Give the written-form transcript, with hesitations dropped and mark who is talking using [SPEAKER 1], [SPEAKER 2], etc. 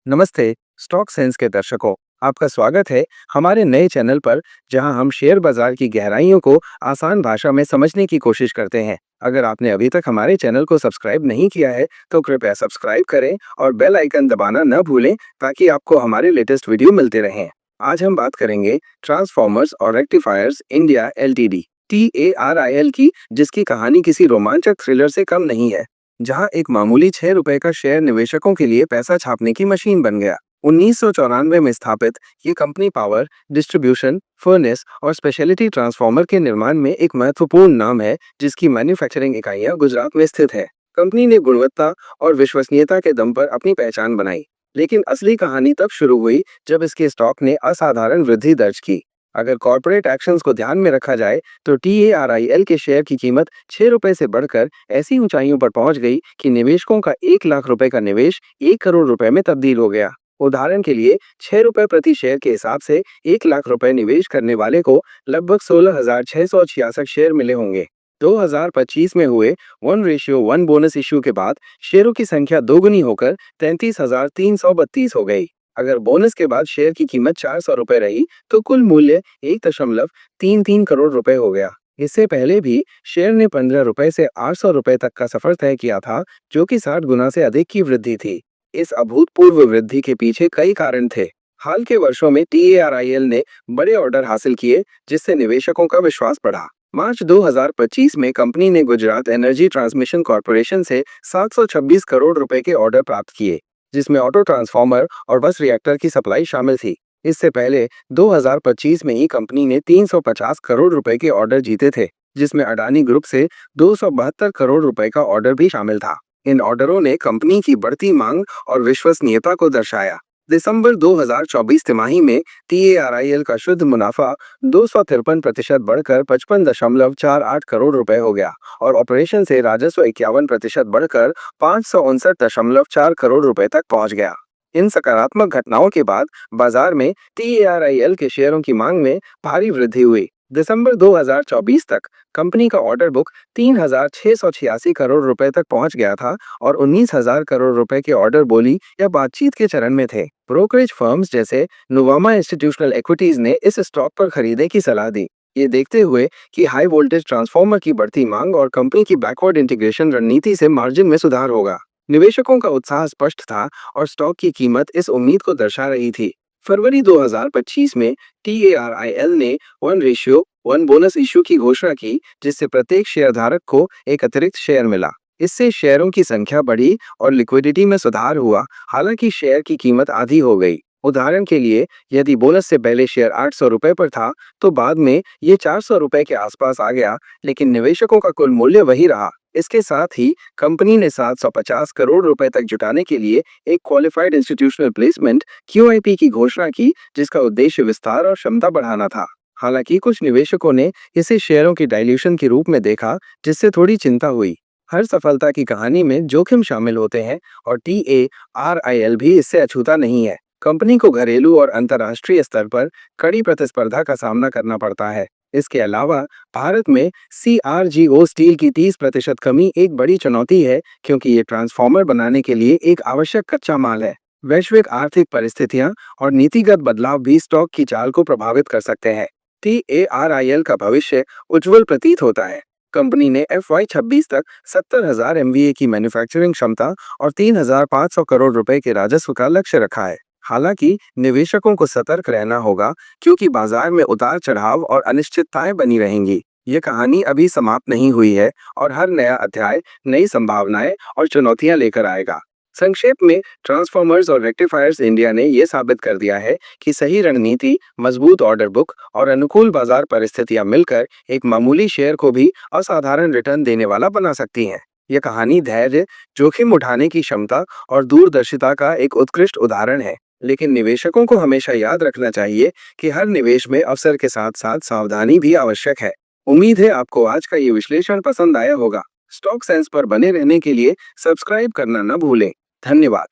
[SPEAKER 1] नमस्ते। Stock sense के दर्शकों, आपका स्वागत है हमारे नए चैनल पर, जहां हम शेयर बाजार की गहराइयों को आसान भाषा में समझने की कोशिश करते हैं। अगर आपने अभी तक हमारे चैनल को सब्सक्राइब नहीं किया है तो कृपया सब्सक्राइब करें और बेल आइकन दबाना न भूलें, ताकि आपको हमारे लेटेस्ट वीडियो मिलते रहें। आज हम बात करेंगे ट्रांसफॉर्मर्स और रेक्टिफायर्स इंडिया एलटीडी TARIL की, जिसकी कहानी किसी रोमांचक थ्रिलर से कम नहीं है। जहां एक मामूली ₹6 का शेयर निवेशकों के लिए पैसा छापने की मशीन बन गया। 1994 में स्थापित ये कंपनी पावर, डिस्ट्रीब्यूशन, फर्नेस और स्पेशलिटी ट्रांसफार्मर के निर्माण में एक महत्वपूर्ण नाम है, जिसकी मैन्युफैक्चरिंग इकाइयां गुजरात में स्थित है। कंपनी ने गुणवत्ता और विश्वसनीयता के दम पर अपनी पहचान बनाई, लेकिन असली कहानी तब शुरू हुई जब इसके स्टॉक ने असाधारण वृद्धि दर्ज की। अगर कॉर्पोरेट एक्शंस को ध्यान में रखा जाए तो TARIL के शेयर की कीमत ₹6 से बढ़कर ऐसी ऊंचाइयों पर पहुंच गई कि निवेशकों का ₹1 लाख का निवेश ₹1 करोड़ में तब्दील हो गया। उदाहरण के लिए, ₹6 प्रति शेयर के हिसाब से ₹1 लाख निवेश करने वाले को लगभग 16,666 शेयर मिले होंगे। 2025 में हुए 1:1 बोनस इश्यू के बाद शेयरों की संख्या दोगुनी होकर 33,332 हो गई। अगर बोनस के बाद शेयर की कीमत ₹400 रही तो कुल मूल्य ₹1.33 करोड़ हो गया। इससे पहले भी शेयर ने ₹15 से ₹800 तक का सफर तय किया था, जो कि 60 गुना से अधिक की वृद्धि थी। इस अभूतपूर्व वृद्धि के पीछे कई कारण थे। हाल के वर्षों में TARIL ने बड़े ऑर्डर हासिल किए, जिससे निवेशकों का विश्वास बढ़ा। मार्च 2025 में कंपनी ने गुजरात एनर्जी ट्रांसमिशन कॉर्पोरेशन से ₹726 करोड़ के ऑर्डर प्राप्त किए, जिसमें ऑटो ट्रांसफार्मर और बस रिएक्टर की सप्लाई शामिल थी। इससे पहले 2025 में ही कंपनी ने ₹350 करोड़ के ऑर्डर जीते थे, जिसमें अडानी ग्रुप से ₹272 करोड़ का ऑर्डर भी शामिल था। इन ऑर्डरों ने कंपनी की बढ़ती मांग और विश्वसनीयता को दर्शाया। दिसंबर 2024 तिमाही में TARIL का शुद्ध मुनाफा 253% बढ़कर ₹55.48 करोड़ हो गया और ऑपरेशन से राजस्व 51% बढ़कर ₹559.4 करोड़ तक पहुंच गया। इन सकारात्मक घटनाओं के बाद बाजार में TARIL के शेयरों की मांग में भारी वृद्धि हुई। दिसंबर 2024 तक कंपनी का ऑर्डर बुक ₹3,686 करोड़ तक पहुंच गया था और ₹19,000 करोड़ के ऑर्डर बोली या बातचीत के चरण में थे। ब्रोकरेज फर्म्स जैसे नुवामा इंस्टीट्यूशनल इक्विटीज ने इस स्टॉक पर खरीदने की सलाह दी, ये देखते हुए कि हाई वोल्टेज ट्रांसफार्मर की बढ़ती मांग और कंपनी की बैकवर्ड इंटीग्रेशन रणनीति से मार्जिन में सुधार होगा। निवेशकों का उत्साह स्पष्ट था और स्टॉक की कीमत इस उम्मीद को दर्शा रही थी। फरवरी 2025 में TARIL ने 1:1 बोनस इश्यू की घोषणा की, जिससे प्रत्येक शेयरधारक को एक अतिरिक्त शेयर मिला। इससे शेयरों की संख्या बढ़ी और लिक्विडिटी में सुधार हुआ, हालांकि शेयर की कीमत आधी हो गई। उदाहरण के लिए, यदि बोनस से पहले शेयर ₹800 पर था तो बाद में ये ₹400 के आसपास आ गया, लेकिन निवेशकों का कुल मूल्य वही रहा। इसके साथ ही कंपनी ने ₹750 करोड़ तक जुटाने के लिए एक क्वालिफाइड इंस्टीट्यूशनल प्लेसमेंट QIP की घोषणा की, जिसका उद्देश्य विस्तार और क्षमता बढ़ाना था। हालांकि कुछ निवेशकों ने इसे शेयरों की डाइल्यूशन के रूप में देखा, जिससे थोड़ी चिंता हुई। हर सफलता की कहानी में जोखिम शामिल होते हैं और TARIL भी इससे अछूता नहीं है। कंपनी को घरेलू और अंतर्राष्ट्रीय स्तर पर कड़ी प्रतिस्पर्धा का सामना करना पड़ता है। इसके अलावा भारत में CRGO स्टील की 30% कमी एक बड़ी चुनौती है, क्योंकि ये ट्रांसफार्मर बनाने के लिए एक आवश्यक कच्चा माल है। वैश्विक आर्थिक परिस्थितियां और नीतिगत बदलाव भी स्टॉक की चाल को प्रभावित कर सकते हैं। TARIL का भविष्य उज्जवल प्रतीत होता है। कंपनी ने FY26 तक 70,000 MVA की मैन्युफैक्चरिंग क्षमता और ₹3,500 करोड़ के राजस्व का लक्ष्य रखा है। हालांकि निवेशकों को सतर्क रहना होगा, क्योंकि बाजार में उतार चढ़ाव और अनिश्चितताएं बनी रहेंगी। ये कहानी अभी समाप्त नहीं हुई है और हर नया अध्याय नई संभावनाएं और चुनौतियां लेकर आएगा। संक्षेप में, ट्रांसफॉर्मर्स और रेक्टिफायर्स इंडिया ने यह साबित कर दिया है कि सही रणनीति, मजबूत ऑर्डर बुक और अनुकूल बाजार परिस्थितियां मिलकर एक मामूली शेयर को भी असाधारण रिटर्न देने वाला बना सकती हैं। यह कहानी धैर्य, जोखिम उठाने की क्षमता और दूरदर्शिता का एक उत्कृष्ट उदाहरण है। लेकिन निवेशकों को हमेशा याद रखना चाहिए कि हर निवेश में अवसर के साथ साथ सावधानी भी आवश्यक है। उम्मीद है आपको आज का ये विश्लेषण पसंद आया होगा। स्टॉक सेंस पर बने रहने के लिए सब्सक्राइब करना न भूलें। धन्यवाद।